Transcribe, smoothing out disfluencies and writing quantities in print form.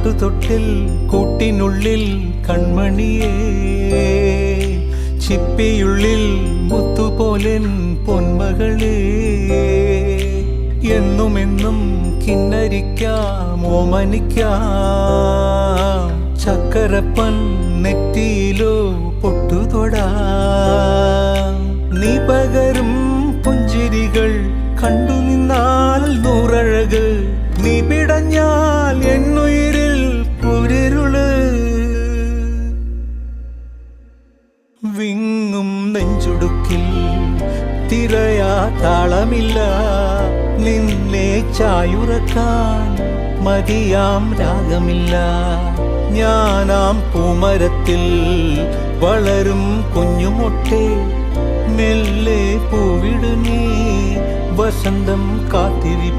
പാട്ടുതൊട്ടിൽ കൂട്ടിനുള്ളിൽ കൺമണിയേ, ചിപ്പിയുള്ളിൽ മുത്തുപോലെൻ പൊന്മകളേ. എന്നുമെന്നും കിന്നരിക്കാം ഓമനിക്കാം, ചക്കരപ്പൻ നെറ്റിയിലോ പൊട്ടുതൊടാം. നീ പകരും പുഞ്ചിരികൾ കണ്ടു നിന്നാൽ നൂറഴക്, നീ പിടഞ്ഞാൽ എന്നുയിരിൽ കുരിരുള്. വിങ്ങും നെഞ്ചുടുക്കിൽ തിരയാ താളമില്ല, നിന്നെ ചായുറക്കാൻ മതിയാം രാഗമില്ല. ഞാനാം പൂമരത്തിൽ വളരും കുഞ്ഞുമൊട്ടെ, മെല്ലെ പൂവിടു നീ വസന്തം കാത്തിരി.